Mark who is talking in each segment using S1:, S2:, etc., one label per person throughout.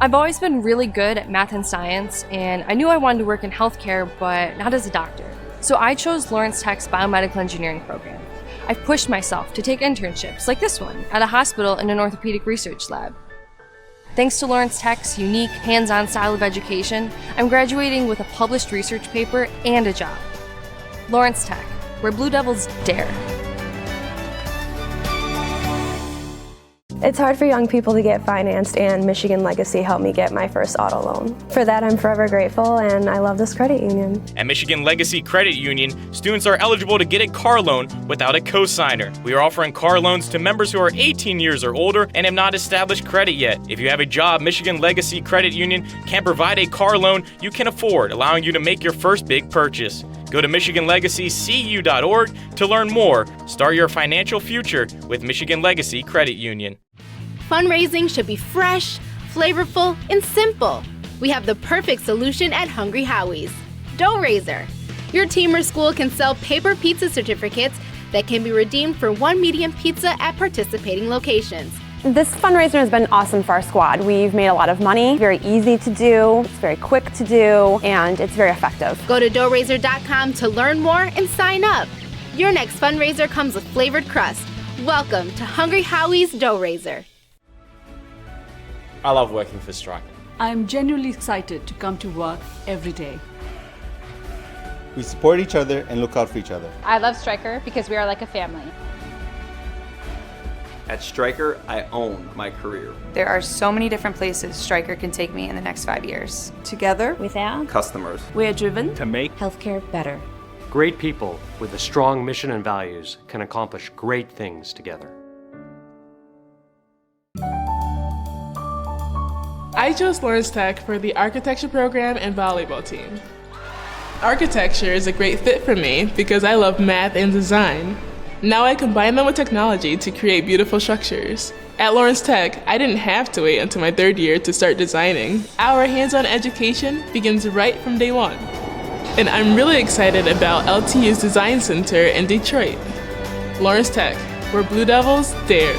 S1: I've always been really good at math and science, and I knew I wanted to work in healthcare, but not as a doctor. So I chose Lawrence Tech's biomedical engineering program. I've pushed myself to take internships, like this one, at a hospital in an orthopedic research lab. Thanks to Lawrence Tech's unique, hands-on style of education, I'm graduating with a published research paper and a job. Lawrence Tech, where Blue Devils dare.
S2: It's hard for young people to get financed, and Michigan Legacy helped me get my first auto loan. For that, I'm forever grateful, and I love this credit union.
S3: At Michigan Legacy Credit Union, students are eligible to get a car loan without a cosigner. We are offering car loans to members who are 18 years or older and have not established credit yet. If you have a job, Michigan Legacy Credit Union can provide a car loan you can afford, allowing you to make your first big purchase. Go to MichiganLegacyCU.org to learn more. Start your financial future with Michigan Legacy Credit Union.
S4: Fundraising should be fresh, flavorful, and simple. We have the perfect solution at Hungry Howie's. Dough Raiser. Your team or school can sell paper pizza certificates that can be redeemed for one medium pizza at participating locations.
S5: This fundraiser has been awesome for our squad. We've made a lot of money, very easy to do, it's very quick to do, and it's very effective.
S4: Go to doughraiser.com to learn more and sign up. Your next fundraiser comes with flavored crust. Welcome to Hungry Howie's Dough Raiser.
S6: I love working for Stryker.
S7: I'm genuinely excited to come to work every day.
S8: We support each other and look out for each other.
S9: I love Stryker because we are like a family.
S10: At Stryker, I own my career.
S11: There are so many different places Stryker can take me in the next 5 years.
S12: Together with our
S10: customers,
S12: we are driven
S13: to make
S12: healthcare better.
S13: Great people with a strong mission and values can accomplish great things together.
S14: I chose Lawrence Tech for the architecture program and volleyball team. Architecture is a great fit for me because I love math and design. Now I combine them with technology to create beautiful structures. At Lawrence Tech, I didn't have to wait until my third year to start designing. Our hands-on education begins right from day one. And I'm really excited about LTU's Design Center in Detroit. Lawrence Tech, where Blue Devils dare.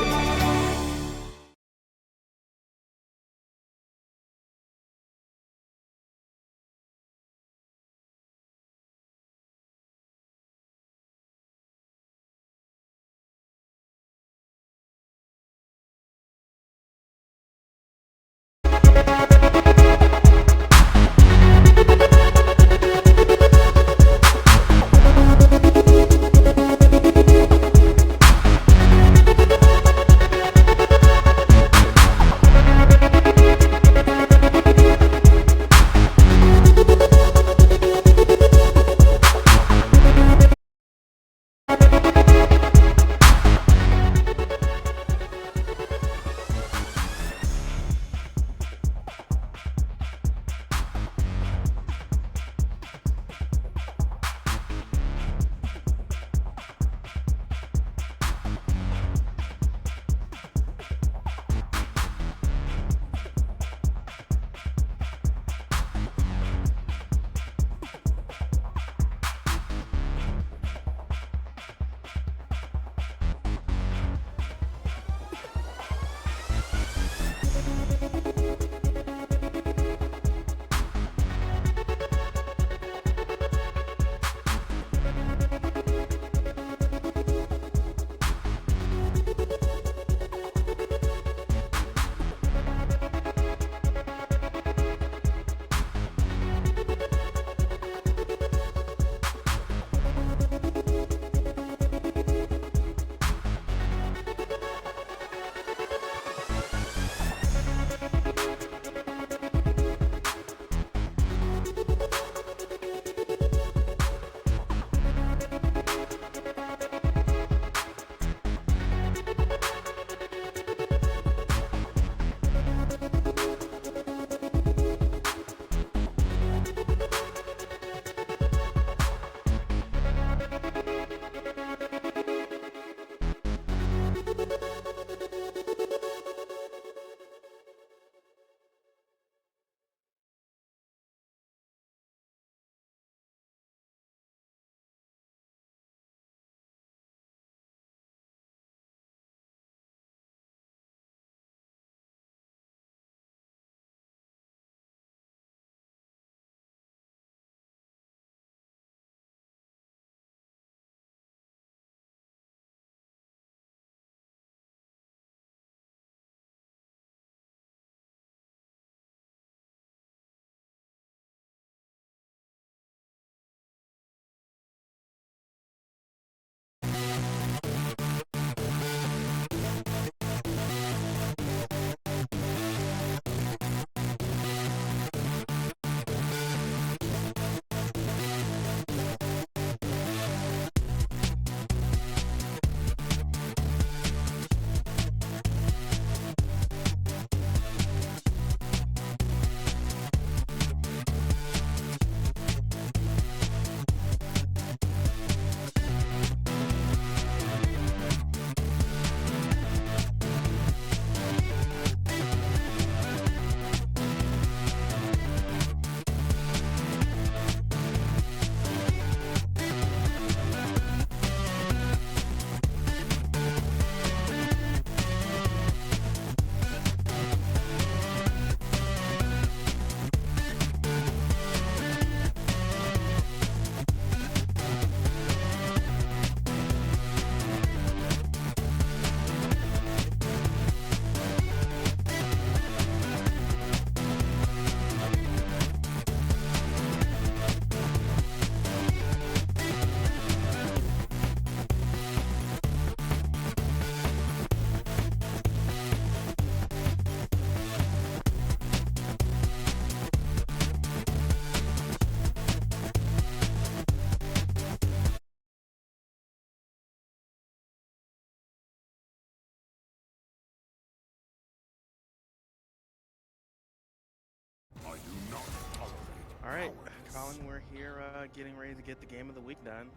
S6: All right, Colin, we're here getting ready to get the game of the week done.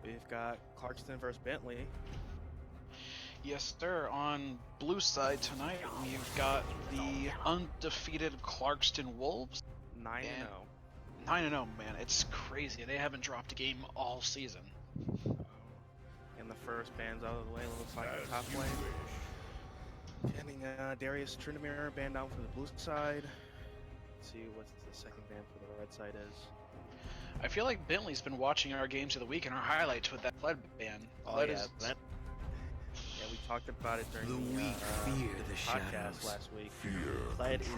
S6: We've got Clarkston versus Bentley.
S15: Yes, sir. On blue side tonight, we've got the undefeated Clarkston Wolves.
S6: 9-0.
S15: 9-0, man. It's crazy. They haven't dropped a game all season.
S6: And the first band's out of the way. Looks like the top lane. Getting Darius Trinamir banned out for the blue side. Let's see what the second band for the red side is.
S15: I feel like Bentley's been watching our games of the week and our highlights with that Fled ban.
S6: Yeah, we talked about it during the podcast last week. Fled is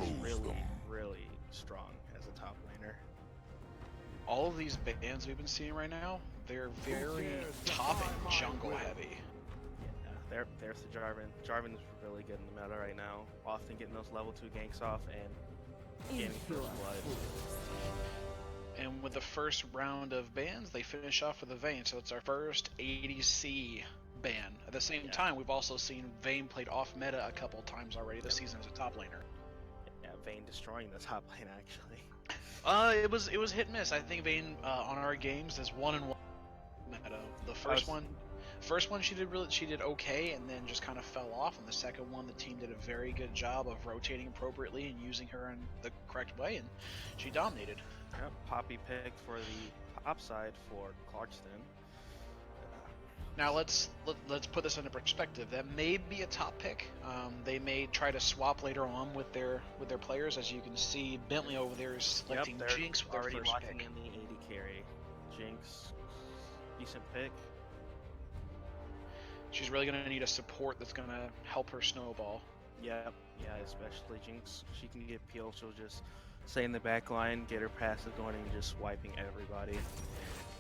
S6: really strong as a top laner.
S15: All of these bands we've been seeing right now, they're very top and jungle heavy.
S6: Yeah, there's the Jarvan. Jarvan's really good in the meta right now. Often getting those level 2 ganks off and getting first blood.
S15: And with the first round of bans, they finish off with a Vayne, so it's our first ADC ban. At the same time, we've also seen Vayne played off meta a couple times already this season as a top laner.
S6: Yeah, Vayne destroying the top lane actually.
S15: It was hit and miss. I think Vayne on our games is 1-1 meta. The first one she did okay, and then just kind of fell off. And the second one, the team did a very good job of rotating appropriately and using her in the correct way, and she dominated.
S6: Yep, Poppy picked for the top side for Clarkston.
S15: Now let's put this into perspective. That may be a top pick. They may try to swap later on with their players. As you can see, Bentley over there is selecting Jinx with their
S6: already
S15: first
S6: locking
S15: pick.
S6: in the AD carry. Jinx, decent pick.
S15: She's really going to need a support that's going to help her snowball.
S6: Yeah, especially Jinx. She can get peel. She'll just stay in the back line, get her passes going, and just wiping everybody.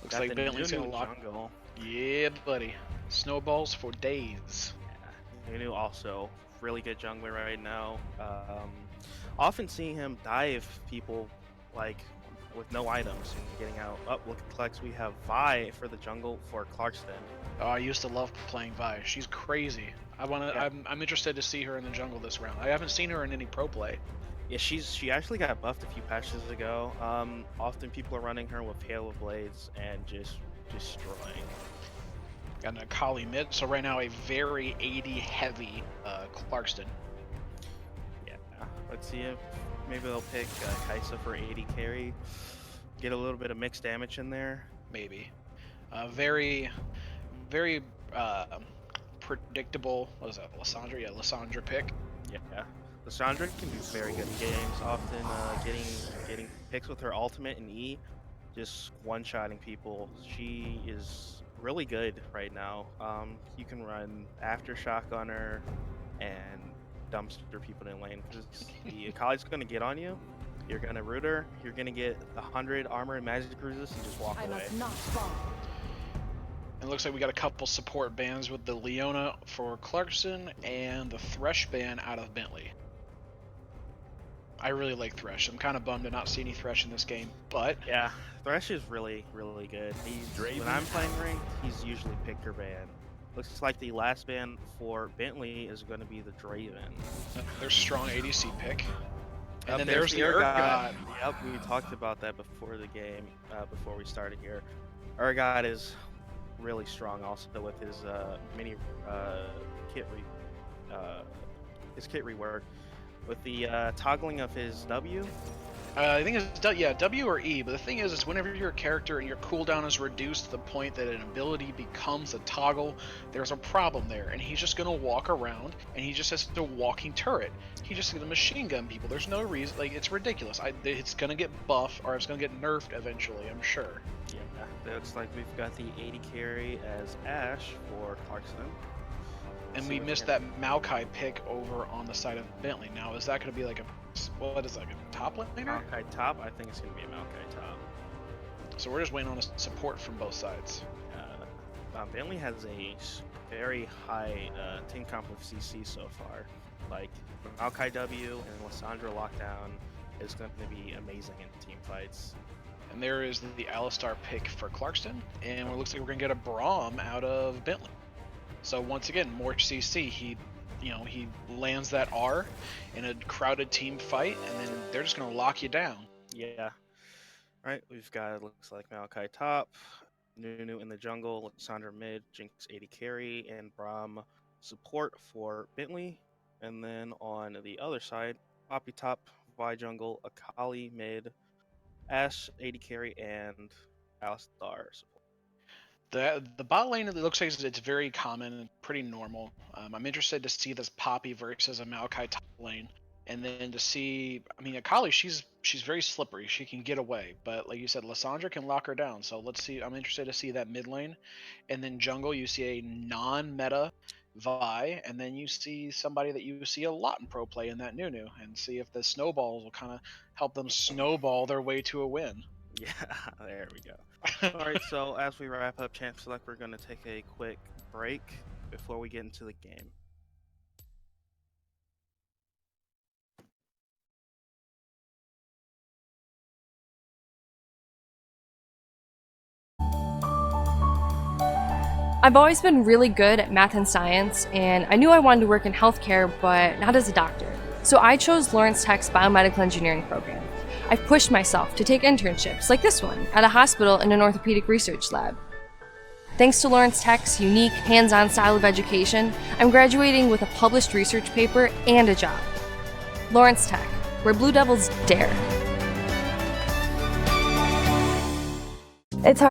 S15: Looks like Bentley's going to lock.
S6: Jungle.
S15: Yeah, buddy. Snowballs for days.
S6: Yeah, Nunu also really good jungler right now. Often seeing him dive people like with no items and getting out. Look at Plex. We have Vi for the jungle for Clarkston.
S15: Oh, I used to love playing Vi. She's crazy. I'm interested to see her in the jungle this round. I haven't seen her in any pro play.
S6: Yeah, she actually got buffed a few patches ago. Often people are running her with Hail of Blades and just destroying.
S15: Got an Akali mid, so right now a very AD heavy Clarkston.
S6: Yeah, let's see if maybe they'll pick Kaisa for AD carry. Get a little bit of mixed damage in there.
S15: Maybe. Very predictable. What is that? Lissandra? Yeah, Lissandra pick.
S6: Yeah. Lissandra can be very good in games, often getting picks with her ultimate and E, just one-shotting people. She is really good right now. You can run Aftershock on her and dumpster people in lane, because the Akali's going to get on you. You're going to root her, you're going to get 100 armor and magic resist and just walk away.
S7: Must not fall.
S15: It looks like we got a couple support bans with the Leona for Clarkson and the Thresh ban out of Bentley. I really like Thresh. I'm kind of bummed to not see any Thresh in this game, but
S6: yeah, Thresh is really good. When I'm playing ranked, he's usually picker ban. Looks like the last ban for Bentley is going to be the Draven.
S15: Their strong ADC pick. And then
S6: there's
S15: the Urgot.
S6: Yep, we talked about that before the game, before we started here. Urgot is really strong also with his mini kit rework. With the toggling of his W?
S15: I think it's W or E, but the thing is whenever your character and your cooldown is reduced to the point that an ability becomes a toggle, there's a problem there, and he's just going to walk around, and he just has a walking turret. He's just going to machine gun people. There's no reason, like, it's ridiculous. It's going to get buffed, or it's going to get nerfed eventually, I'm sure.
S6: Yeah, looks like we've got the 80 carry as Ashe for Clarkston.
S15: And we missed that Maokai pick over on the side of Bentley. Now, is that going to be like a top laner?
S6: Maokai top? I think it's going to be a Maokai top.
S15: So we're just waiting on a support from both sides.
S6: Bentley has a very high team comp with CC so far. Like, Maokai W and Lissandra lockdown is going to be amazing in team fights.
S15: And there is the Alistar pick for Clarkston. And it looks like we're going to get a Braum out of Bentley. So once again, more CC. He lands that R in a crowded team fight, and then they're just going to lock you down.
S6: Yeah. All right, we've got looks like Malachi top, Nunu in the jungle, Lysandra mid, Jinx 80 carry, and Braum support for Bentley. And then on the other side, Poppy top, Vi jungle, Akali mid, Ash 80 carry, and Alistar support.
S15: The bot lane, it looks like it's very common and pretty normal. I'm interested to see this Poppy versus a Maokai top lane, and then to see. I mean, Akali, she's very slippery. She can get away, but like you said, Lysandra can lock her down. So let's see. I'm interested to see that mid lane, and then jungle. You see a non-meta Vi, and then you see somebody that you see a lot in pro play in that Nunu, and see if the snowballs will kind of help them snowball their way to a win.
S6: Yeah, there we go. All right, so as we wrap up Champ Select, we're going to take a quick break before we get into the game.
S1: I've always been really good at math and science, and I knew I wanted to work in healthcare, but not as a doctor. So I chose Lawrence Tech's biomedical engineering program. I've pushed myself to take internships, like this one, at a hospital in an orthopedic research lab. Thanks to Lawrence Tech's unique, hands-on style of education, I'm graduating with a published research paper and a job. Lawrence Tech, where Blue Devils dare.
S2: It's hard.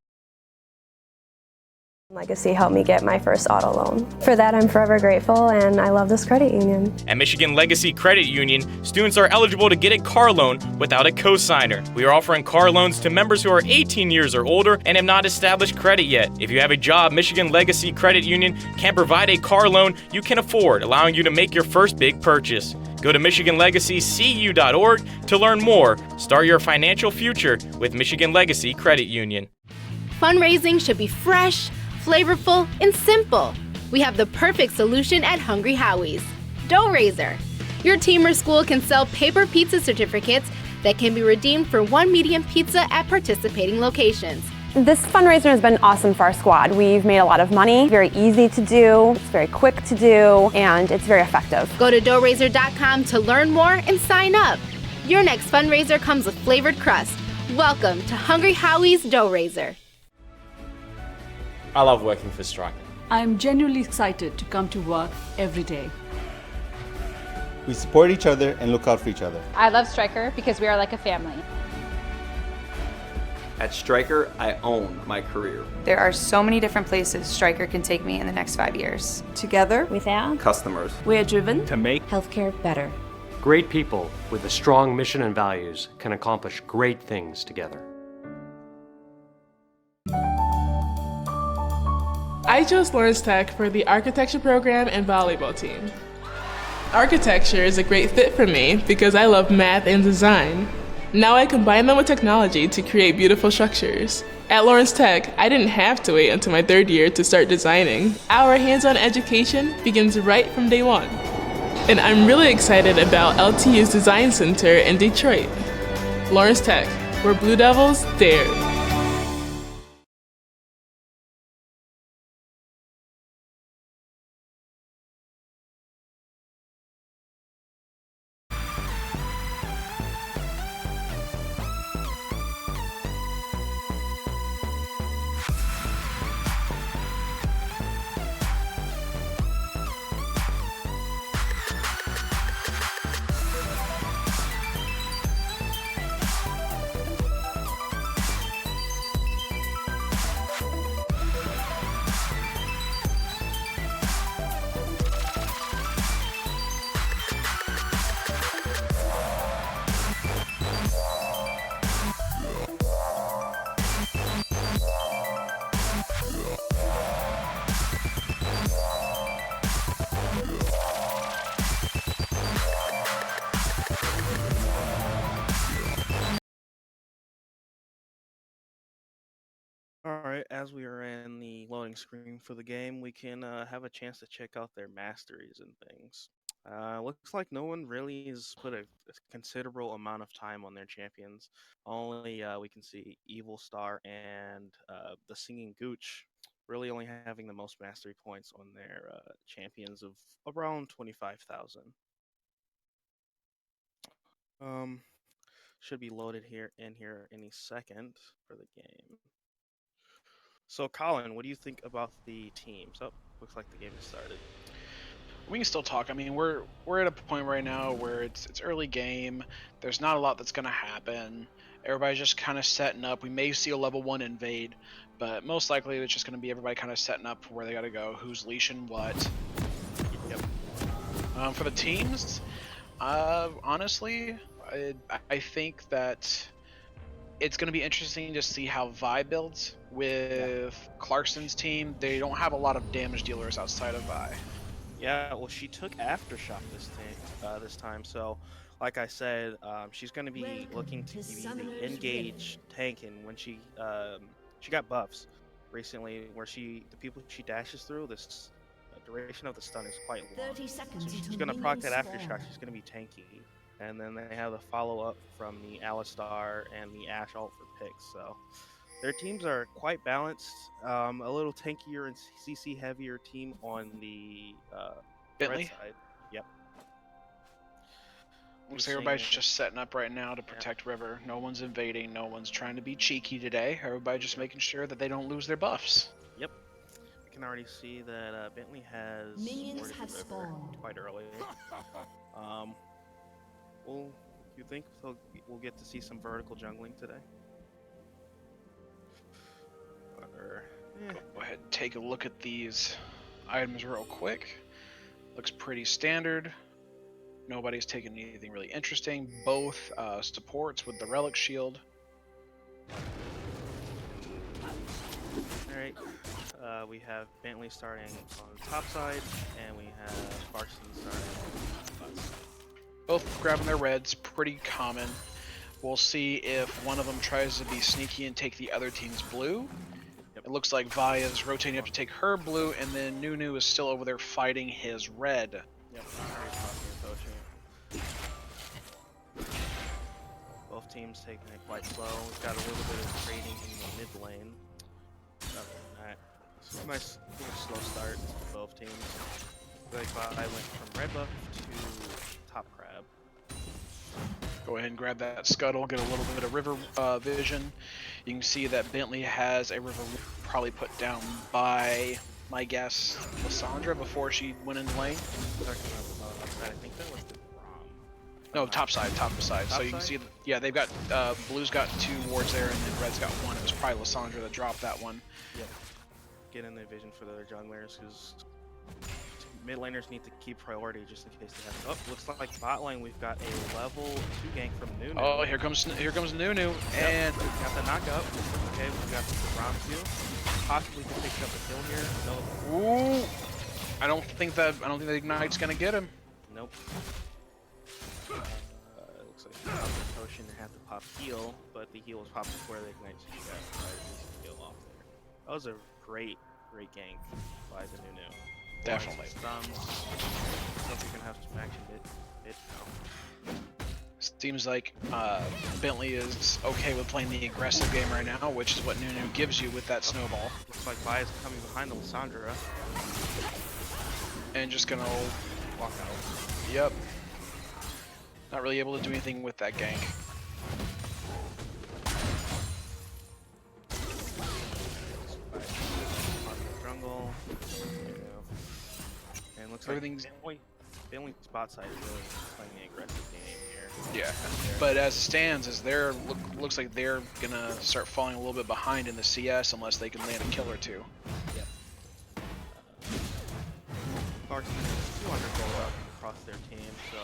S2: Legacy helped me get my first auto loan. For that, I'm forever grateful, and I love this credit union.
S3: At Michigan Legacy Credit Union, students are eligible to get a car loan without a cosigner. We are offering car loans to members who are 18 years or older and have not established credit yet. If you have a job, Michigan Legacy Credit Union can provide a car loan you can afford, allowing you to make your first big purchase. Go to MichiganLegacyCU.org to learn more. Start your financial future with Michigan Legacy Credit Union.
S4: Fundraising should be fresh, flavorful, and simple. We have the perfect solution at Hungry Howie's. Dough Raiser. Your team or school can sell paper pizza certificates that can be redeemed for one medium pizza at participating locations.
S5: This fundraiser has been awesome for our squad. We've made a lot of money, very easy to do, it's very quick to do, and it's very effective.
S4: Go to doughraiser.com to learn more and sign up. Your next fundraiser comes with flavored crust. Welcome to Hungry Howie's Dough Raiser.
S13: I love working for Stryker.
S7: I'm genuinely excited to come to work every day.
S8: We support each other and look out for each other.
S9: I love Stryker because we are like a family.
S10: At Stryker, I own my career.
S11: There are so many different places Stryker can take me in the next 5 years.
S12: Together, with our
S10: Customers.
S12: we're driven
S13: To make
S12: healthcare better.
S13: great people with a strong mission and values can accomplish great things together.
S14: I chose Lawrence Tech for the architecture program and volleyball team. Architecture is a great fit for me because I love math and design. Now I combine them with technology to create beautiful structures. At Lawrence Tech, I didn't have to wait until my third year to start designing. Our hands-on education begins right from day one. And I'm really excited about LTU's Design Center in Detroit. Lawrence Tech, where Blue Devils dare.
S6: Alright, as we are in the loading screen for the game, we can have a chance to check out their masteries and things. Looks like no one really has put a considerable amount of time on their champions. Only we can see Evil Star and the Singing Gooch really only having the most mastery points on their champions of around 25,000. should be loaded here any second for the game. So, Colin, what do you think about the teams? Oh, looks like the game has started.
S15: We can still talk. I mean, we're at a point right now where it's early game. There's not a lot that's gonna happen. Everybody's just kind of setting up. We may see a level 1 invade, but most likely it's just gonna be everybody kind of setting up where they gotta go, who's leashing what. Yep. For the teams, honestly, I think that it's going to be interesting to see how Vi builds with Clarkston's team. They don't have a lot of damage dealers outside of Vi.
S6: Yeah, well, she took Aftershock this time. So, like I said, she's going to be looking to be the engage tank, and when she got buffs recently, where the people she dashes through, this duration of the stun is quite long.
S12: 30 seconds.
S6: So she's going to proc that Aftershock. She's going to be tanky. And then they have the follow-up from the Alistar and the Ashe ult for picks. So their teams are quite balanced. A little tankier and CC heavier team on the
S15: Bentley
S6: red side. Yep.
S15: Looks like everybody's just setting up right now to protect River. No one's invading. No one's trying to be cheeky today. Everybody just making sure that they don't lose their buffs.
S6: Yep. We can already see that Bentley has
S12: minions have spawned
S6: quite early. Well, you think we'll get to see some vertical jungling today?
S15: Go ahead and take a look at these items real quick. Looks pretty standard. Nobody's taking anything really interesting. Both supports with the relic shield.
S6: Alright, we have Bentley starting on the top side, and we have Clarkston starting on the bottom side.
S15: Both grabbing their reds, pretty common. We'll see if one of them tries to be sneaky and take the other team's blue. Yep. It looks like Vi is rotating up to take her blue, and then Nunu is still over there fighting his red.
S6: Yep, both teams taking it quite slow. We've got a little bit of trading in the mid lane. Other than that, it's a nice slow start for both teams. Like I went from red buff to top crab.
S15: Go ahead and grab that scuttle, get a little bit of river vision. You can see that Bentley has a river probably put down by, my guess, Lysandra before she went in the lane.
S6: I think that was the Rom.
S15: No, top side. So you can see, yeah, they've got, blue's got 2 wards there, and then red's got 1. It was probably Lysandra that dropped that one.
S6: Yep. Get in the vision for the other junglers, because mid laners need to keep priority just in case they have. Oh, looks like bot lane we've got a level 2 gank from Nunu.
S15: Oh, here comes Nunu,
S6: yep. And we've got the knockup. Okay, we've got the Rom too. Possibly can pick up a kill here. No.
S15: Ooh. I don't think the Ignite's gonna get him.
S6: Nope. It looks like the potion had to pop heal, but the heal was popped before the Ignite, so you got heal off there. That was a great gank by the Nunu.
S15: Definitely.
S6: Hope we can have some action mid now.
S15: Seems like Bentley is okay with playing the aggressive game right now, which is what Nunu gives you with that snowball.
S6: Looks like Vi is coming behind the Lysandra.
S15: And just gonna
S6: walk out.
S15: Yep. Not really able to do anything with that gank.
S6: Jungle. And looks
S15: everything's
S6: like Bentley's spot side is really playing the aggressive game here.
S15: Yeah, but as it stands, looks like they're gonna start falling a little bit behind in the CS unless they can land a kill or 2.
S6: Yep. Clarkston is 200 gold up across their team, so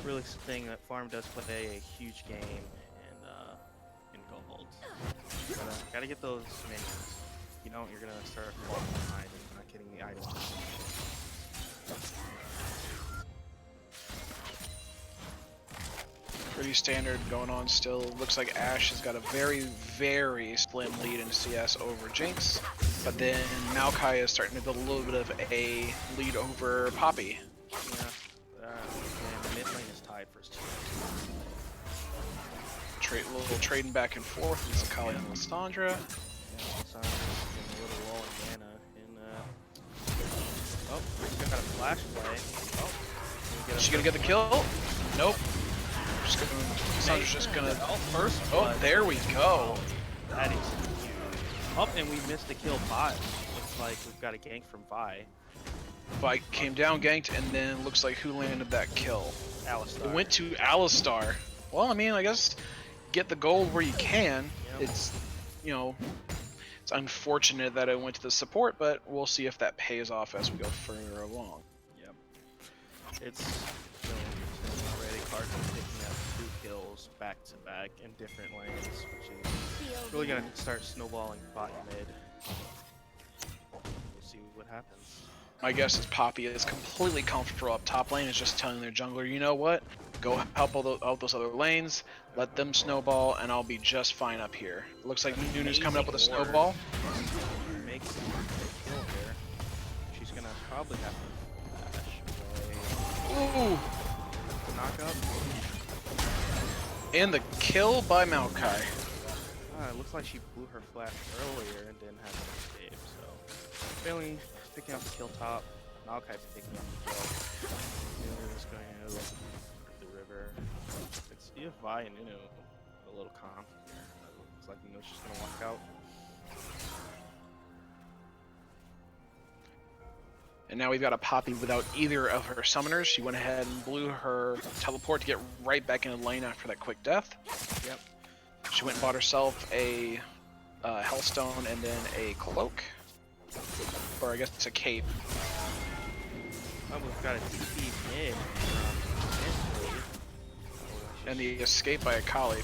S6: really saying that Farm does play a huge game in gold. But gotta get those minions. If you don't, you're gonna start falling behind and not getting the items.
S15: Pretty standard going on still. Looks like Ashe has got a very, very slim lead in CS over Jinx. But then Maokai is starting to build a little bit of a lead over Poppy.
S6: Yeah, the mid lane is tied for CS.
S15: A little trading back and forth with Zakali and Lysandra.
S6: Yeah, Lysandra's getting a little low in mana. Oh, we've got a flash play. Oh,
S15: is she gonna get the kill? Nope. Sandra's just gonna.
S6: First.
S15: Oh, there we go.
S6: That is huge. Oh, and we missed the kill bot. Looks like we've got a gank from Vi.
S15: Vi came down, ganked, and then looks like who landed that kill?
S6: Alistar.
S15: It went to Alistar. Well, I mean, I guess get the gold where you can.
S6: Yep.
S15: It's, you know, it's unfortunate that it went to the support, but we'll see if that pays off as we go further along.
S6: Yep. It's really interesting already. Clarkston picking up 2 kills back to back in different lanes, which is really gonna start snowballing bot and mid. We'll see what happens.
S15: My guess is Poppy is completely comfortable up top lane, is just telling their jungler, you know what, go help all those other lanes, let them snowball, and I'll be just fine up here. It looks like Nunu's coming up with a snowball.
S6: Makes a kill here. She's gonna probably have to flash away.
S15: Ooh!
S6: Knock up.
S15: And the kill by Maokai.
S6: It looks like she blew her flash earlier and didn't have an escape, so Bentley picking up the kill top, Maokai picking up the kill. Nunu is going to the river. It's Vi and Nunu a little conf here. Looks like Nunu's just gonna walk out.
S15: And now we've got a Poppy without either of her summoners. She went ahead and blew her teleport to get right back into lane after that quick death.
S6: Yep.
S15: She went and bought herself a Hellstone and then a cloak. Or I guess it's a cape.
S6: Oh, we've got a TP mid from Bentley.
S15: And the escape by Akali.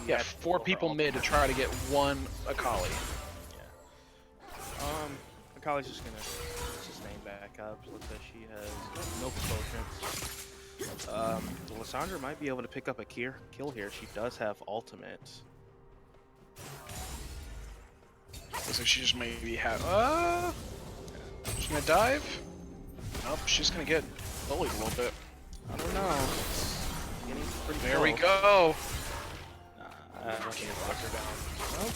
S15: Yeah, 4 people mid to try to get 1 Akali.
S6: Yeah. Akali's just gonna sustain back up. Looks like she has no potions. Lysandra might be able to pick up a kill here. She does have ultimate.
S15: Looks like she just maybe have. She's gonna dive. Nope, she's gonna get bullied a little bit.
S6: I don't know. Getting pretty
S15: there
S6: close.
S15: We go.
S6: Can't lock her down. Nope.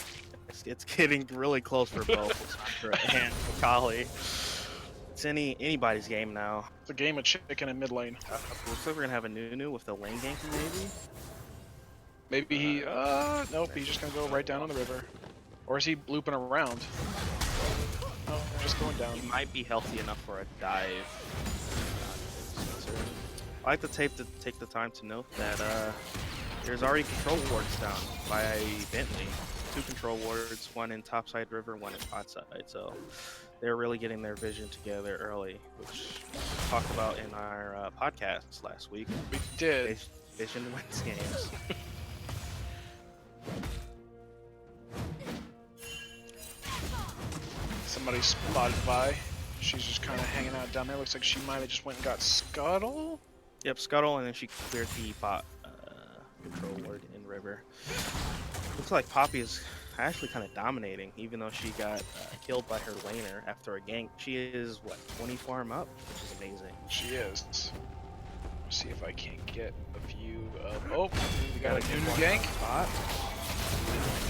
S6: It's getting really close for both Lysandra and Akali. It's anybody's game now.
S15: It's a game of chicken in mid lane.
S6: Looks like we're gonna have a Nunu with the lane gank maybe.
S15: Maybe he. Nope. He's just gonna go right down on the river. Or is he looping around? No, just going down.
S6: He might be healthy enough for a dive. I like to take the time to note that there's already control wards down by Bentley. 2 control wards, 1 in topside river, 1 in bot side. So they're really getting their vision together early, which we talked about in our podcast last week.
S15: We did.
S6: Vision wins games.
S15: Somebody spotted Vi. She's just kind of hanging out down there. Looks like she might have just went and got Scuttle.
S6: Yep, Scuttle, and then she cleared the bot control ward in river. Looks like Poppy is actually kind of dominating, even though she got killed by her laner after a gank. She is, what, 20 farm up? Which is amazing.
S15: She is. Let's see if I can't get a view of... Oh, we got a Nunu gank.
S6: Bot.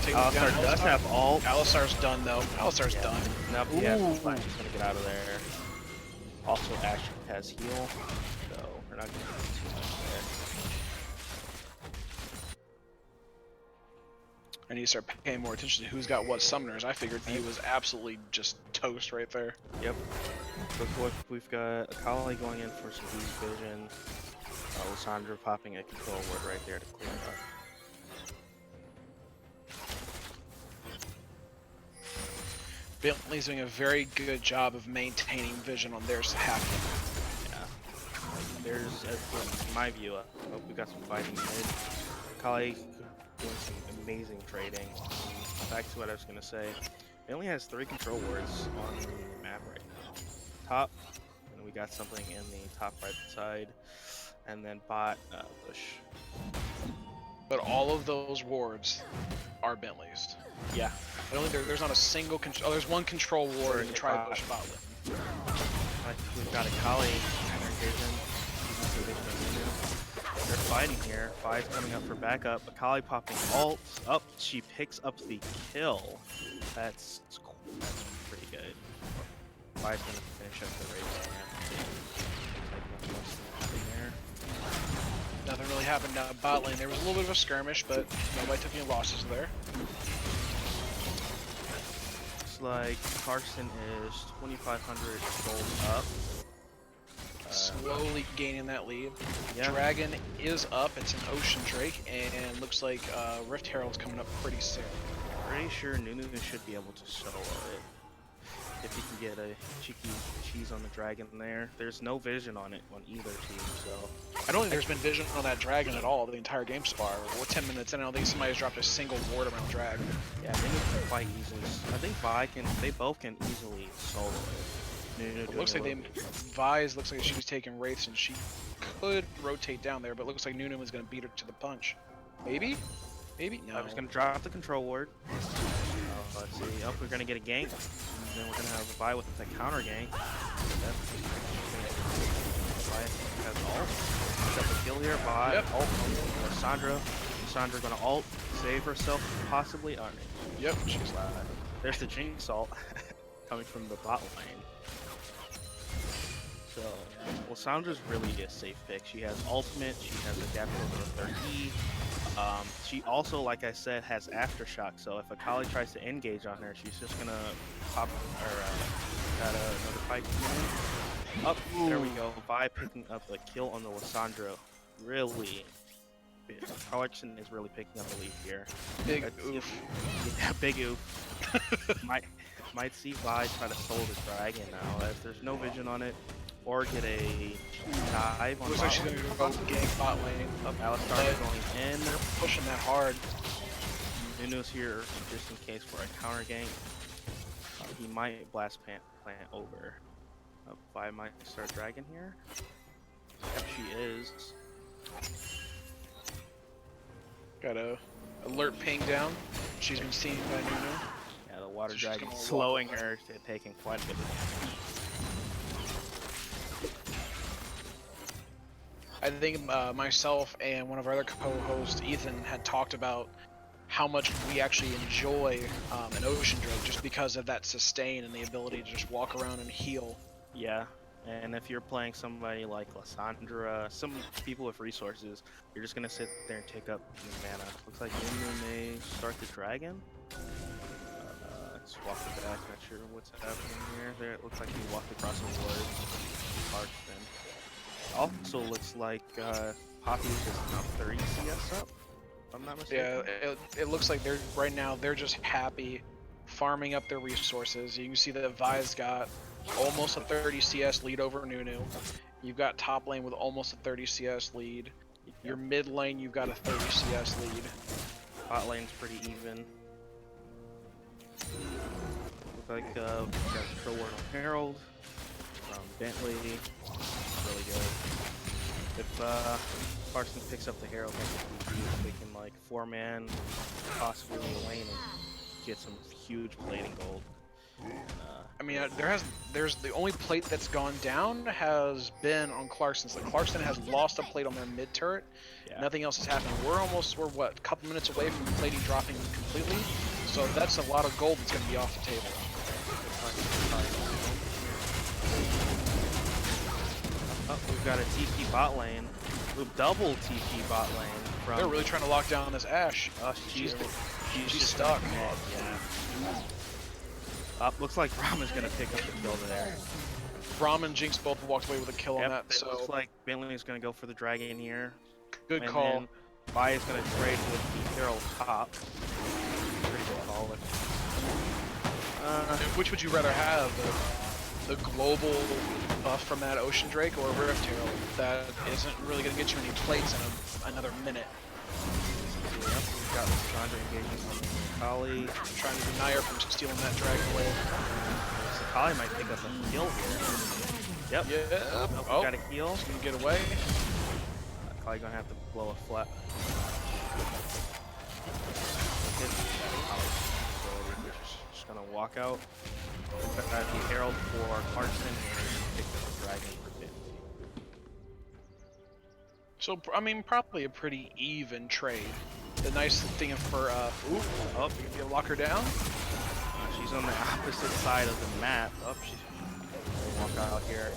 S15: Alistar
S6: does have ult.
S15: Alistar's done, though. Alistar's done.
S6: Nope, yeah, she's going to get out of there. Also, Ashe has heal, so we're not going to do too much there.
S15: I need to start paying more attention to who's got what summoners. I figured he was absolutely just toast right there.
S6: Yep. Looks like we've got Akali going in for some boost vision. Lysandra popping a control ward right there to clear it up.
S15: Bentley's doing a very good job of maintaining vision on their half.
S6: Yeah. There's, in my view, we've got some fighting mid. Akali doing some amazing trading. Back to what I was going to say. Bentley has 3 control wards on the map right now. Top, and we got something in the top right side, and then bot push.
S15: But all of those wards are Bentley's.
S6: Yeah.
S15: I don't think there's not a single control. Oh, there's 1 control ward in the tri-bush bot lane.
S6: We've got Akali and her vision. They're fighting here. Fi's coming up for backup. Akali popping ult. Up, she picks up the kill. That's pretty good. Fi's gonna finish up the race.
S15: Nothing really happened down bot lane. There was a little bit of a skirmish, but nobody took any losses there.
S6: Looks like Clarkston is 2,500 gold up.
S15: Slowly gaining that lead.
S6: Yeah.
S15: Dragon is up. It's an Ocean Drake, and looks like Rift Herald's coming up pretty soon.
S6: Pretty sure Nunu should be able to solo it. If he can get a cheeky cheese on the dragon there. There's no vision on it on either team, so...
S15: I don't think there's been vision on that dragon at all the entire game so far. We're 10 minutes in, I don't think somebody's dropped a single ward around dragon.
S6: Yeah, they can quite easily... I think Vi can... They both can easily solo it.
S15: It looks like Vi's looks like she was taking wraiths and she could rotate down there, but it looks like Nunu was going to beat her to the punch. Maybe? Maybe? No.
S6: I was going to drop the control ward. Let's see. Oh, we're going to get a gank. And then we're going to have a Vi with the counter gank. Vi has ult. Got the kill here. Vi.
S15: Yep.
S6: Ult. Lissandra. Lissandra going to ult. Save herself, possibly. Oh, no.
S15: Yep, she's live.
S6: There's the Jinx ult coming from the bot lane. So, Lissandra's really a safe pick. She has ultimate, she has adapt over the 3rd E. She also, like I said, has aftershock. So if Akali tries to engage on her, she's just gonna pop or got another fight in. Up, there we go. Vi picking up the kill on the Lissandra. Really, Clarkston is really picking up the lead here.
S15: Big oof.
S6: Yeah, big oof. might see Vi try to solo the dragon now. If there's no vision on it. Or get a dive on
S15: looks like she's going to go gank bot lane.
S6: Alistar is going in.
S15: They're pushing that hard.
S6: Nunu's here just in case for a counter gank. He might blast plant over. Vi might start dragon here. Yep, she is.
S15: Got a alert ping down. She's been seen by Nunu.
S6: Yeah, the water dragon slowing her to taking quite a bit of damage.
S15: I think myself and one of our other co-hosts, Ethan, had talked about how much we actually enjoy an Ocean Drake just because of that sustain and the ability to just walk around and heal.
S6: Yeah, and if you're playing somebody like Lissandra, some people with resources, you're just going to sit there and take up mana. Looks like Nunu may start the dragon. Let's walk it back, not sure what's happening here. There, it looks like he walked across the woods. Clarkston. Also looks like Poppy is just now 30 CS up, if I'm not mistaken.
S15: Yeah, it looks like they're right now they're just happy farming up their resources. You can see that Vi's got almost a 30 CS lead over Nunu. You've got top lane with almost a 30 CS lead. Your mid lane you've got a 30 CS lead.
S6: Bot lane's pretty even. Looks like got control ward on Herald. Bentley. Really good. If Clarkston picks up the Herald, they can like 4-man, possibly a lane, and get some huge plating gold.
S15: I mean, there's the only plate that's gone down has been on Clarkston's. Like Clarkston has lost a plate on their mid turret. Yeah. Nothing else has happened. We're what, a couple minutes away from the plating dropping completely. So that's a lot of gold that's going to be off the table.
S6: Oh, we've got a TP bot lane. We've double TP bot lane. From...
S15: They're really trying to lock down this Ashe.
S6: She's
S15: stuck.
S6: Yeah. Looks like Brahma's gonna pick up the kill there.
S15: Brahma and Jinx both walked away with a kill on that.
S6: So looks like Bentley is gonna go for the dragon here.
S15: Good call.
S6: Vi is gonna trade with the Herald top. Pretty good call.
S15: Which would you rather have? The global buff from that Ocean Drake or a Rift Herald that isn't really going to get you any plates in another minute?
S6: Yep, we've got Lissandra engaging on Akali.
S15: Trying to deny her from stealing that dragon away.
S6: So Akali might pick up a kill here. Yep.
S15: Yeah.
S6: Oh, got a heal.
S15: She's going to get away.
S6: Akali going to have to blow a flat. Just going to walk out. The Herald for Clarkston and pick up the dragon for Bentley.
S15: So, I mean, probably a pretty even trade. The nice thing for, you can lock her down?
S6: She's on the opposite side of the map. She's gonna walk out here.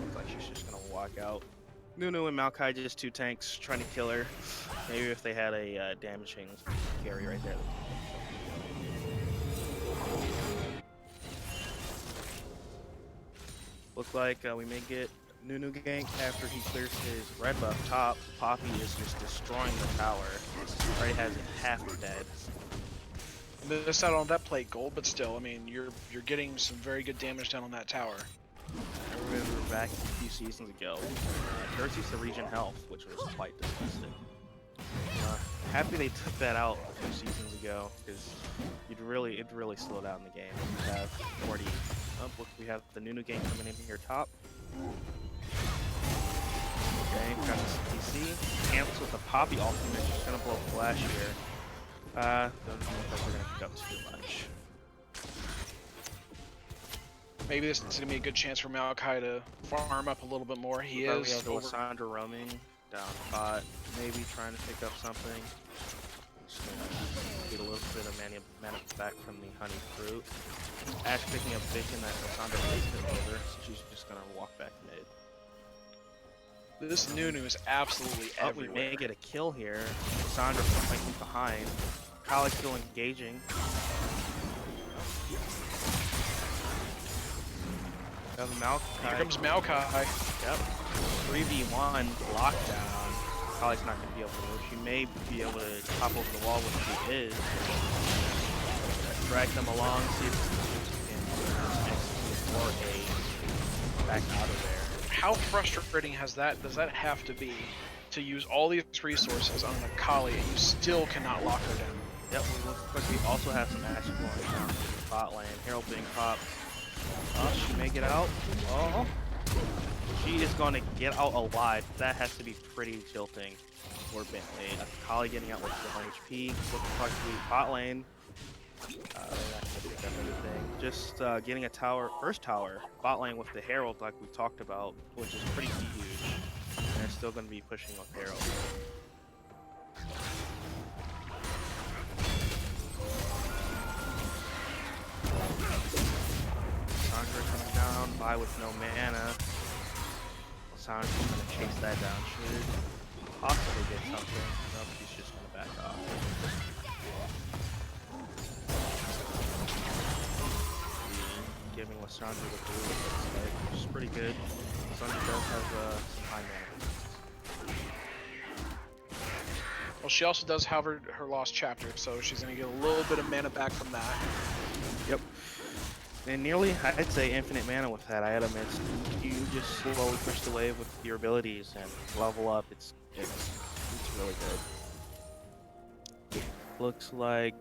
S6: Looks like she's just gonna walk out. Nunu and Maokai just 2 tanks trying to kill her. Maybe if they had a damaging carry right there. Look like we may get Nunu gank after he clears his red buff top. Poppy is just destroying the tower. Already has it half dead.
S15: Missed out on that plate gold, but still, I mean, you're getting some very good damage down on that tower.
S6: I remember back a few seasons ago, Turks used to regen health, which was quite disgusting. Happy they took that out a few seasons ago, because it'd really slow down the game. We have 40. Oh, look, we have the Nunu game coming in here top. Okay, got the CTC. CHAMPS with the Poppy ultimate, just gonna blow flash here. Don't know if we're gonna pick up too much.
S15: Maybe this is gonna be a good chance for Maokai to farm up a little bit more. He is.
S6: We have the Lissandra roaming down bot, maybe trying to pick up something. Just gonna get a little bit of mana back from the honey fruit. Ash picking up vision that Lissandra placed him over, so she's just gonna walk back mid.
S15: This Nunu is absolutely everywhere.
S6: We may get a kill here. Lissandra flanking behind. Kali still engaging. Maokai.
S15: Here comes Maokai.
S6: Yep. 3v1 lockdown. Kali's not going to be able to move. She may be able to hop over the wall, which she is. Drag them along, see if she can execute or a back out of there.
S15: How frustrating does that have to be to use all these resources on a Kali and you still cannot lock her down?
S6: Yep, we also have some action going down in the bot lane. Herald being popped. Oh, she may get out. Oh, she is going to get out alive. That has to be pretty tilting for Bentley. Kali getting out with 1 HP. Looking like the bot lane. They're not going to pick up anything. Just getting a tower, first tower, bot lane with the Herald like we talked about, which is pretty huge. And they're still going to be pushing with Herald. Lissandra coming down, Vi with no mana. Lissandra's going to chase that down. Should possibly get something. Nope, she's just going to back off. Giving Lissandra the blue, which is pretty good. Lissandra does have some high mana.
S15: Well, she also does have her lost chapter, so she's going to get a little bit of mana back from that.
S6: Yep. And nearly, I'd say, infinite mana with that item. You just slowly push the wave with your abilities and level up. It's really good. Looks like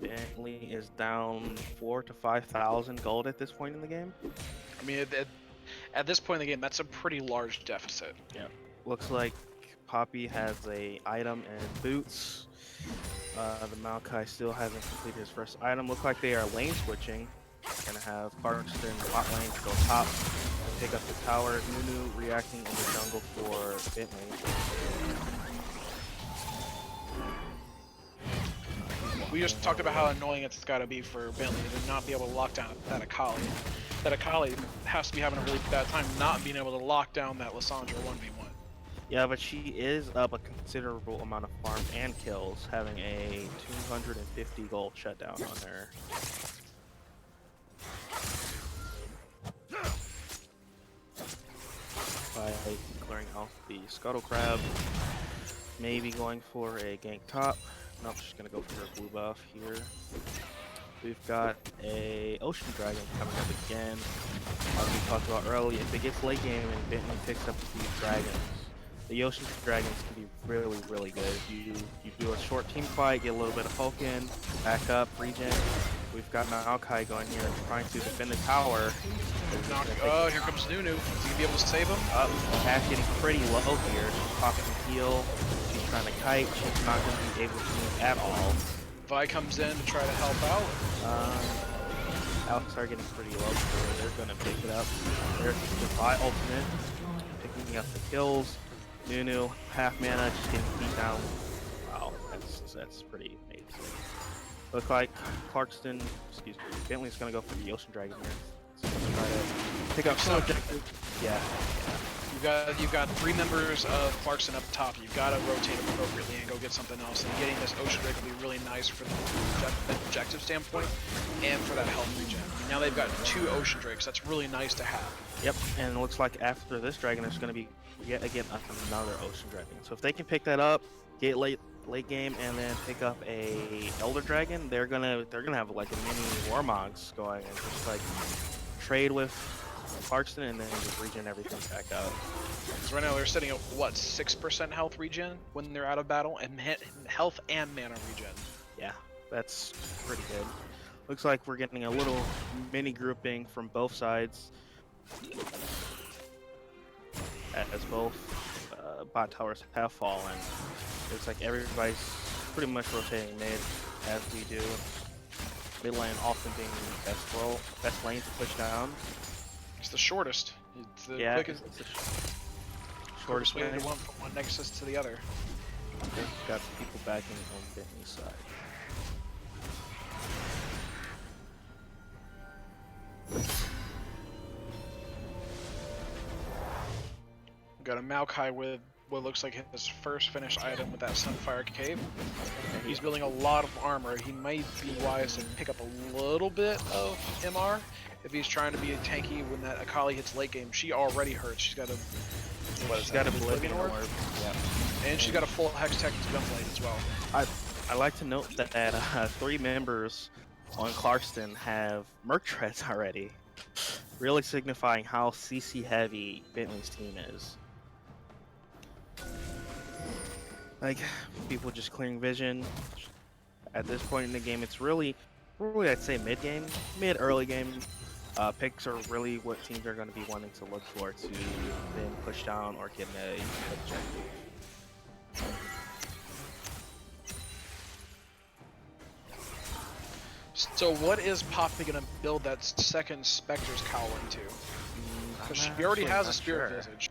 S6: Bentley is down 4,000 to 5,000 gold at this point in the game.
S15: I mean, at this point in the game, that's a pretty large deficit.
S6: Yeah. Looks like Poppy has a item and boots. The Maokai still hasn't completed his first item. Looks like they are lane switching. Gonna have Clarkston bot lane to go top and pick up the tower. Nunu reacting in the jungle for Bentley.
S15: We just talked about how annoying it's got to be for Bentley to not be able to lock down that Akali. That Akali has to be having a really bad time not being able to lock down that Lissandra 1v1.
S6: Yeah, but she is up a considerable amount of farm and kills, having a 250 gold shutdown on her. By clearing off the Scuttle Crab, maybe going for a gank top. Nope, she's gonna go for a blue buff here. We've got a Ocean Dragon coming up again. As we talked about earlier, if it gets late game and Bentley picks up these dragons, the Ocean Dragons can be really, really good. You do a short team fight, get a little bit of poke in, back up, regen. We've got Maokai going here and trying to defend the tower.
S15: Oh, here comes Nunu. Is he gonna be able to save him?
S6: Cash getting pretty low here. She's popping a heal. She's trying to kite. She's not going to be able to move at all.
S15: Vi comes in to try to help out.
S6: Alex are getting pretty low, so they're going to pick it up. There's the Vi ultimate, picking up the kills. Nunu, half mana, just getting beat down. Wow, that's pretty amazing. Looks like Clarkston, excuse me, Bentley's going to go for the Ocean Dragon here. So try to pick up some objectives. Yeah.
S15: You've got 3 members of Clarkston up top. You've got to rotate appropriately and go get something else. And getting this ocean drake will be really nice for the objective standpoint and for that health regen. Now they've got 2 ocean drakes. That's really nice to have.
S6: Yep, and it looks like after this dragon, there's going to be yet again another ocean dragon. So if they can pick that up, get late game, and then pick up a elder dragon, they're gonna have like a mini warmogs going and just like trade with Clarkston and then just regen everything back out.
S15: So right now they're sitting at what, 6% health regen when they're out of battle, and health and mana regen.
S6: Yeah, that's pretty good. Looks like we're getting a little mini grouping from both sides, as both bot towers have fallen. Looks like everybody's pretty much rotating mid, as we do. Mid lane often being the best lane to push down.
S15: It's the shortest. It's the quickest. It's the shortest way to one from one nexus to the other.
S6: They've got people backing on Bentley's side.
S15: Got a Maokai with what looks like his first finished item with that Sunfire Cave. He's building a lot of armor. He might be wise to pick up a little bit of MR if he's trying to be tanky when that Akali hits late game. She already hurts. She's got a Oblivion Orb.
S6: Yeah.
S15: And she's got a full Hex-Tech Gunblade as well.
S6: I like to note that 3 members on Clarkston have Merc Treads already, really signifying how CC heavy Bentley's team is. Like, people just clearing vision. At this point in the game, it's really I'd say mid-game, mid-early game. Picks are really what teams are going to be wanting to look for to then push down or get an objective.
S15: So what is Poppy going to build that second Spectre's Cowl into? Because she already has a Spirit Visage.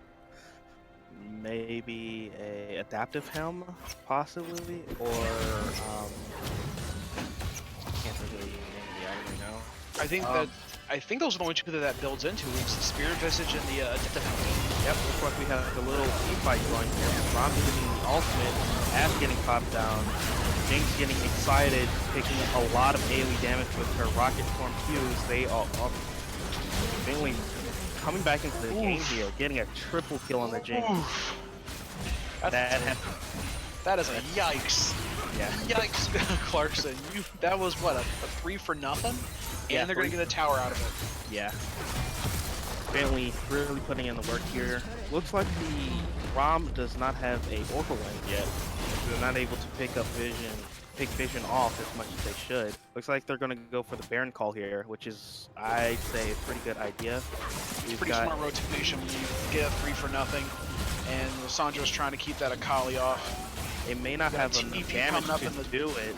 S6: Maybe a adaptive helm, possibly, or can't think of the name of the item right now.
S15: I think those are the only 2 that builds into. It's the Spirit Visage and the adaptive helm.
S6: Yep, looks like we have a little team fight going here. Rom getting the ultimate, Ash getting popped down, Jinx getting excited, taking a lot of AoE damage with her Rocket Storm Qs. They are Bentley coming back into the game here, getting a triple kill on the Jinx.
S15: That is a yikes.
S6: Yeah.
S15: Yikes, Clarkston. That was what, a 3 for nothing? And they're going to get a tower out of it.
S6: Yeah. Bentley really putting in the work here. Looks like the ROM does not have a Oracle Lens yet. They're not able to pick vision off as much as they should. Looks like they're going to go for the Baron call here, which is, I'd say, a pretty good idea.
S15: Pretty smart rotation when you get a 3 for nothing, and Lisandro's trying to keep that Akali off.
S6: It may not have enough damage to do it.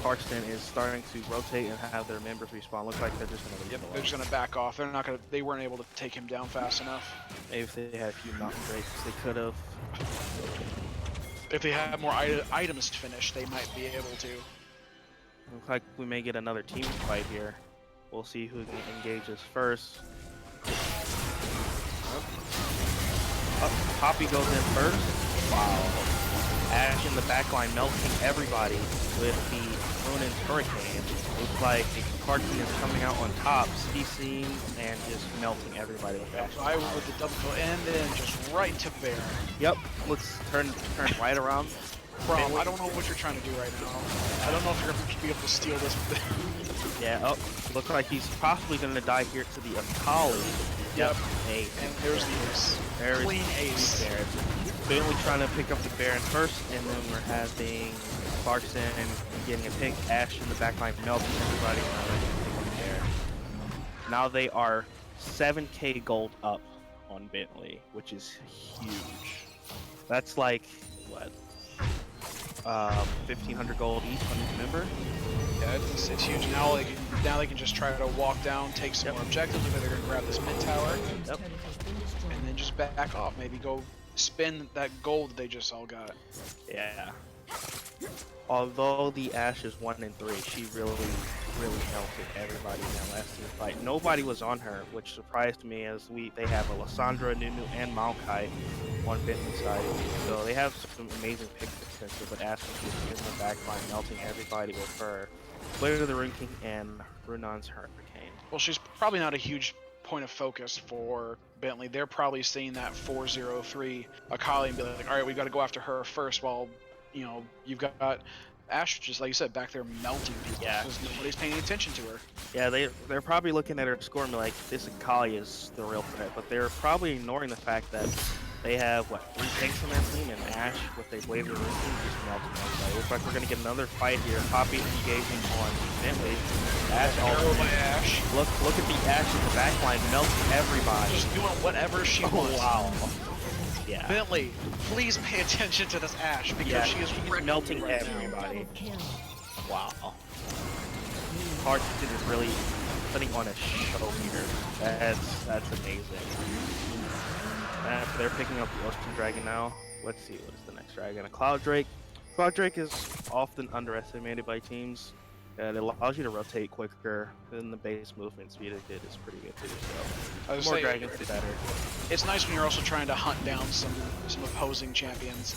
S6: Clarkston is starting to rotate and have their members respawn. Looks like they're just going to
S15: they're just going to back off. They're not going to. They weren't able to take him down fast enough.
S6: Maybe if they had a few Mountain Drakes, they could have.
S15: If they had more items to finish, they might be able to.
S6: Looks like we may get another team fight here. We'll see who engages first. Poppy goes in first. Wow. Ash in the backline melting everybody with the Ronin's Hurricane. Looks like Clarkston is coming out on top, CCing and just melting everybody with Ash.
S15: I with the double kill and then just right to Baron.
S6: Yep, let's turn right around.
S15: Bro, I don't know what you're trying to do right now. I don't know if you're going to be able to steal this.
S6: Yeah, looks like he's possibly going to die here to the Akali.
S15: Yep.
S6: Ace.
S15: And there's the ace. Clean ace.
S6: There. Bentley trying to pick up the Baron first, and then we're having Clarkston getting a pick, Ash in the backline melting everybody, there. Now they are 7k gold up on Bentley, which is huge. That's like, what, 1,500 gold each on each member?
S15: Yeah, it's huge. Now they can just try to walk down, take some more objectives. Maybe they're going to grab this mid tower.
S6: Yep.
S15: And then just back off. Maybe go spend that gold they just all got.
S6: Yeah. Although the Ashe is 1 and 3, she really melted everybody in that last team fight. Nobody was on her, which surprised me as they have Alessandra, Nunu, and Maokai on Bentley side. So they have some amazing pick potential, but Ashe was in the back line, melting everybody with her Blade of the Rune King and Runon's Hurricane.
S15: Well, she's probably not a huge point of focus for Bentley. They're probably seeing that 4-0-3 Akali and be like, all right, we got to go after her first, while you've got Ashe, just like you said, back there melting people because nobody's paying attention to her.
S6: Yeah, they're probably looking at her score and be like, this Akali is the real threat, but they're probably ignoring the fact that they have, 3 tanks on their team, and Ashe, with a Blade of the Rune King, just melting everybody. Looks like we're going to get another fight here. Poppy engaging on Bentley. Ashe also.
S15: By Ashe.
S6: Look at the Ashe in the backline, melting everybody.
S15: Just doing whatever she wants.
S6: Wow. Yeah.
S15: Bentley, please pay attention to this Ashe, because she's
S6: melting everybody. Wow. Clarkston is really putting on a show here. That's amazing. They're picking up the Ocean Dragon now. Let's see, what is the next dragon? A Cloud Drake. Cloud Drake is often underestimated by teams. It allows you to rotate quicker than the base movement speed of it is pretty good too. So more dragons, the better.
S15: It's nice when you're also trying to hunt down some opposing champions.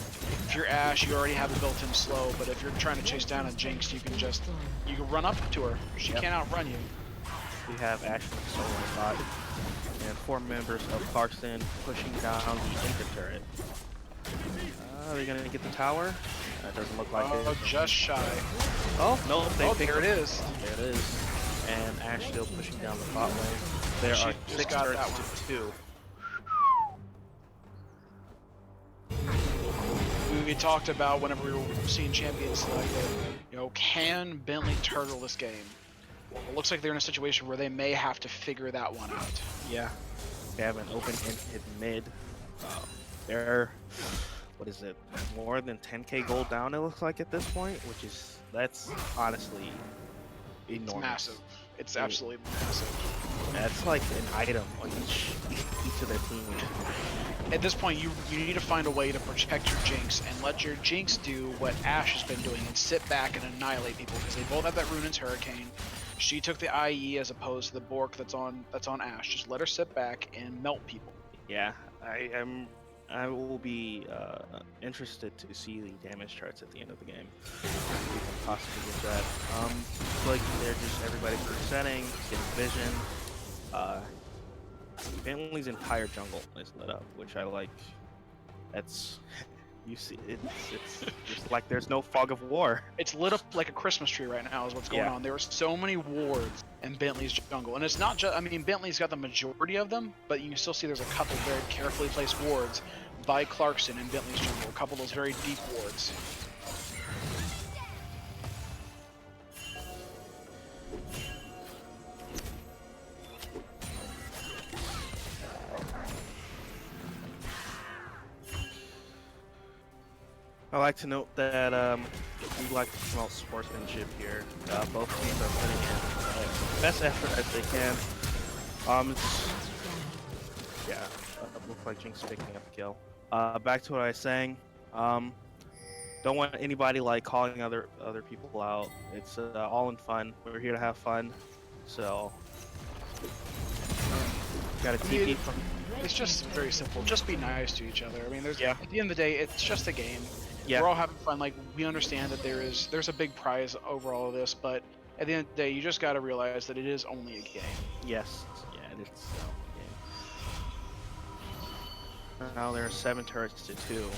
S15: If you're Ashe, you already have a built-in slow, but if you're trying to chase down a Jinx, you can run up to her. She can't outrun you.
S6: We have Ashe in the solo spot, and 4 members of Clarkston pushing down the Inca turret. Are they gonna get the tower? That doesn't look like it.
S15: Oh, just shy.
S6: Oh, no,
S15: there it is.
S6: There it is. And Ashe still pushing down the bot lane. There are 6 turrets to 2.
S15: We talked about whenever we were seeing champions selected, can Bentley turtle this game? Well, it looks like they're in a situation where they may have to figure that one out.
S6: Yeah. They have an open and hit mid. They're, what is it, more than 10k gold down it looks like at this point, that's honestly enormous.
S15: It's massive. It's absolutely massive.
S6: That's like an item on each of their team.
S15: At this point, you need to find a way to protect your Jinx and let your Jinx do what Ashe has been doing and sit back and annihilate people, because they both have that Runon's Hurricane. She took the IE as opposed to the Bork that's on Ashe. Just let her sit back and melt people.
S6: Yeah, I will be interested to see the damage charts at the end of the game. We can possibly get that. Like they're just everybody percenting, getting vision. Bentley's entire jungle is lit up, which I like. That's you see, it's just like there's no fog of war.
S15: It's lit up like a Christmas tree right now is what's going on. There are so many wards in Bentley's jungle, and it's not just, I mean, Bentley's got the majority of them, but you can still see there's a couple very carefully placed wards by Clarkston in Bentley's jungle, a couple of those very deep wards.
S6: I like to note that we like to promote sportsmanship here. Both teams are putting in the best effort as they can. Looks like Jinx picking up the kill. Back to what I was saying. Don't want anybody like calling other people out. It's all in fun. We're here to have fun. So gotta TP from.
S15: It's just very simple. Just be nice to each other. I mean, at the end of the day, it's just a game.
S6: Yeah.
S15: We're all having fun. Like, we understand that there's a big prize over all of this, but at the end of the day, you just got to realize that it is only a game.
S6: Yes. Yeah, it is only a game. Now there are 7 turrets to 2.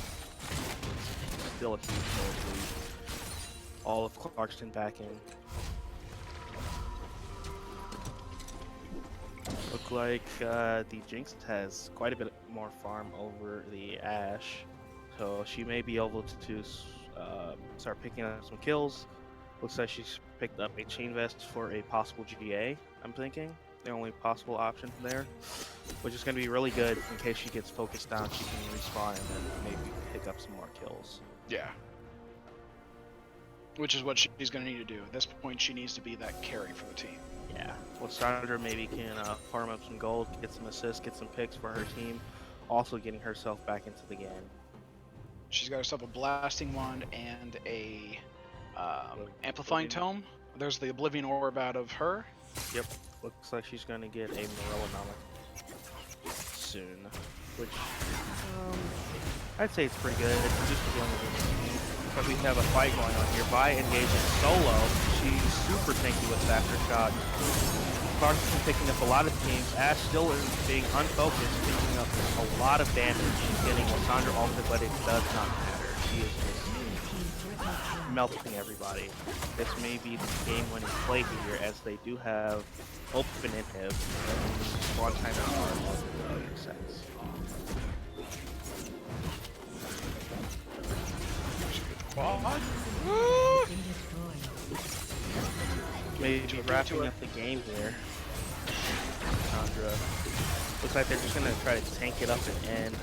S6: Still a huge lead. All of Clarkston backing. Look like the Jinx has quite a bit more farm over the Ashe. So she may be able to start picking up some kills. Looks like she's picked up a chain vest for a possible GA, I'm thinking. The only possible option there. Which is going to be really good in case she gets focused down. She can respawn and then maybe pick up some more kills.
S15: Yeah. Which is what she's going to need to do. At this point, she needs to be that carry for the team.
S6: Yeah. Well, Stryker maybe can farm up some gold, get some assists, get some picks for her team. Also getting herself back into the game.
S15: She's got herself a blasting wand and a amplifying tome. There's the Oblivion Orb out of her.
S6: Yep. Looks like she's gonna get a Morellonomic soon, which I'd say it's pretty good. It's just dealing with it. But we have a fight going on here. Vi engaging solo. She's super tanky with faster shot. Clarkston picking up a lot of teams. Ash still is being unfocused, picking up a lot of damage. She's getting Lysandra ulted, but it does not matter. She is just melting everybody. This may be the game-winning play here, as they do have open inhib. One time in our makes sense. Maybe wrapping up the game here. Sandra. Looks like they're just gonna try to tank it up and end.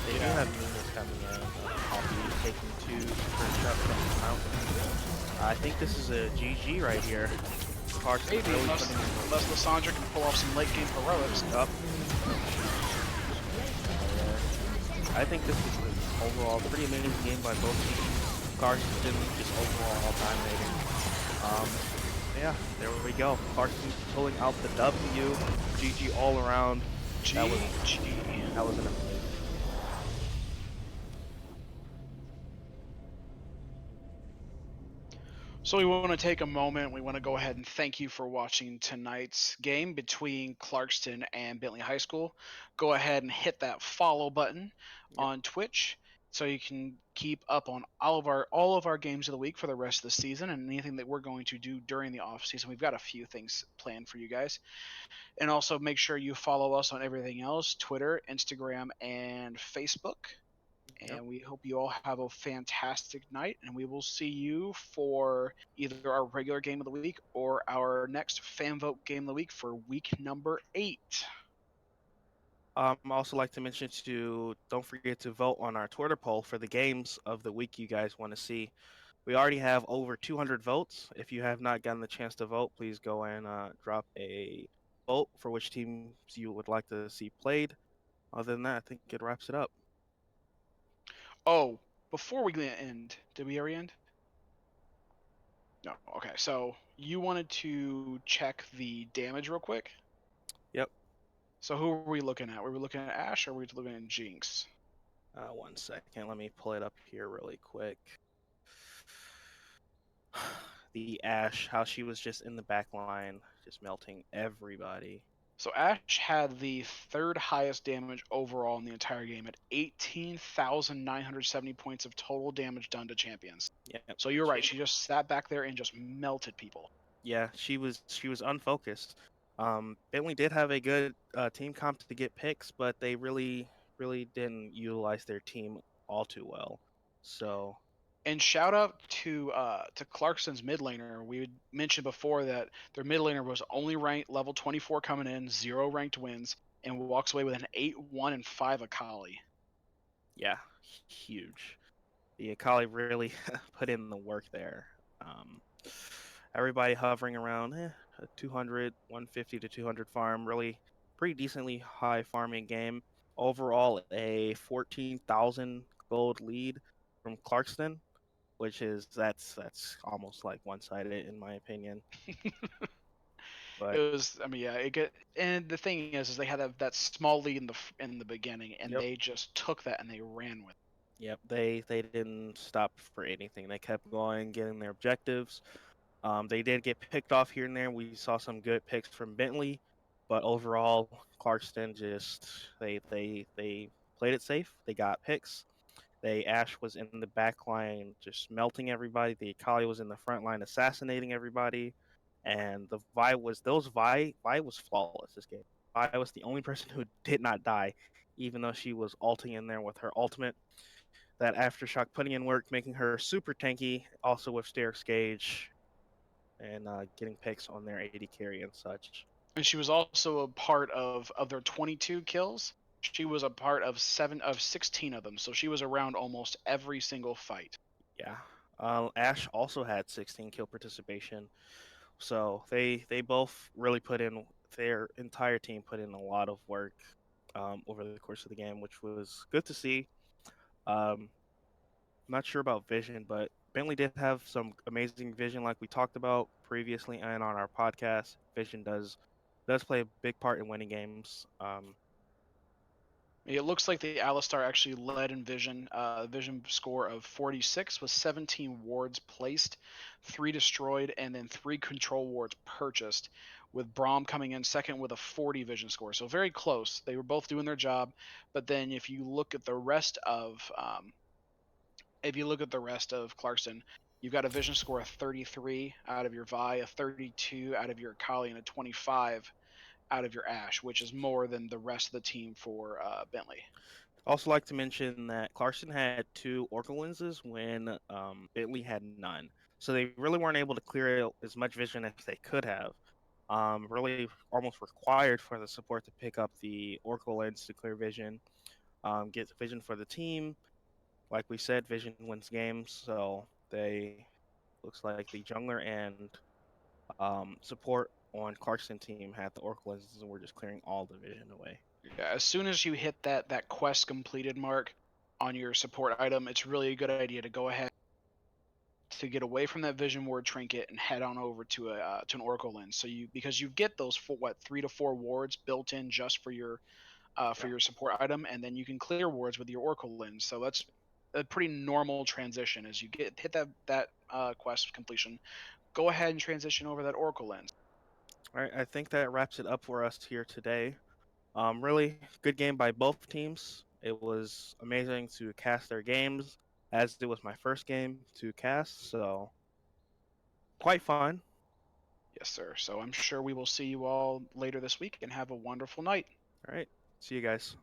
S6: They do have minions coming in. Howie taking 2 first shots from the mountain. I think this is a GG right here.
S15: Maybe, really unless Lysandra can pull off some late game heroics.
S6: Up. I think this is an overall pretty amazing game by both teams. Clarkston just overall dominating. Yeah, there we go. Clarkston pulling out the W. GG all around. That was an amazing.
S15: So we want to take a moment. We want to go ahead and thank you for watching tonight's game between Clarkston and Bentley High School. Go ahead and hit that follow button on Twitch so you can keep up on all of our games of the week for the rest of the season and anything that we're going to do during the off season. We've got a few things planned for you guys. And also make sure you follow us on everything else, Twitter, Instagram, and Facebook. And we hope you all have a fantastic night, and we will see you for either our regular game of the week or our next fan vote game of the week for week number 8.
S6: I also like to mention don't forget to vote on our Twitter poll for the games of the week you guys want to see. We already have over 200 votes. If you have not gotten the chance to vote, please go and drop a vote for which teams you would like to see played. Other than that, I think it wraps it up.
S15: Oh, before we end, did we already end? No. Okay, so you wanted to check the damage real quick?
S6: Yep.
S15: So who are we looking at? Were we looking at Ash or were we looking at Jinx?
S6: 1 second. Let me pull it up here really quick. The Ash, how she was just in the back line, just melting everybody.
S15: So Ash had the 3rd highest damage overall in the entire game at 18,970 points of total damage done to champions.
S6: Yeah.
S15: So you're right. She just sat back there and just melted people.
S6: Yeah, she was unfocused. Bentley did have a good team comp to get picks, but they really didn't utilize their team all too well. So.
S15: And shout out to Clarkston's mid laner. We mentioned before that their mid laner was only ranked level 24 coming in, 0 ranked wins, and walks away with an 8-1 and 5 Akali.
S6: Yeah, huge. The Akali really put in the work there. Everybody hovering around 200, 150 to 200 farm. Really pretty decently high farming game. Overall, a 14,000 gold lead from Clarkston, which is that's almost like one-sided in my opinion.
S15: But it was, I mean, yeah, and the thing is they had that small lead in the beginning, and they just took that and they ran with it.
S6: Yep, they didn't stop for anything. They kept going, getting their objectives. They did get picked off here and there. We saw some good picks from Bentley, but overall, Clarkston just they played it safe. They got picks. Ash was in the back line just melting everybody. The Akali was in the front line assassinating everybody. And the Vi was flawless this game. Vi was the only person who did not die, even though she was ulting in there with her ultimate. That aftershock putting in work, making her super tanky, also with Sterix Gauge, and getting picks on their AD carry and such.
S15: And she was also a part of their 22 kills. She was a part of 16 of them, so she was around almost every single fight.
S6: Yeah. Ash also had 16 kill participation. So they both really their entire team put in a lot of work over the course of the game, which was good to see. not sure about vision, but Bentley did have some amazing vision, like we talked about previously and on our podcast. Vision does play a big part in winning games.
S15: It looks like the Alistar actually led in Vision. Vision score of 46 with 17 wards placed, 3 destroyed, and then 3 control wards purchased, with Braum coming in second with a 40 Vision score. So very close. They were both doing their job. But then if you look at the rest of Clarkston, you've got a Vision score of 33 out of your Vi, a 32 out of your Akali, and a 25 out of your Ash, which is more than the rest of the team for Bentley.
S6: Also, like to mention that Clarkson had 2 Oracle lenses when Bentley had none, so they really weren't able to clear as much vision as they could have. Really, almost required for the support to pick up the Oracle lens to clear vision, get vision for the team. Like we said, vision wins games, so they looks like the jungler and support on Clarkson team had the Oracle lenses and we're just clearing all the vision away.
S15: Yeah, as soon as you hit that quest completed mark on your support item, it's really a good idea to go ahead to get away from that vision ward trinket and head on over to an Oracle lens. So because you get those 3 to 4 wards built in just for your support item, and then you can clear wards with your Oracle lens. So that's a pretty normal transition as you hit that quest completion. Go ahead and transition over that Oracle lens.
S6: All right, I think that wraps it up for us here today. Really good game by both teams. It was amazing to cast their games, as it was my first game to cast, so quite fun.
S15: Yes, sir. So I'm sure we will see you all later this week and have a wonderful night.
S6: All right, see you guys.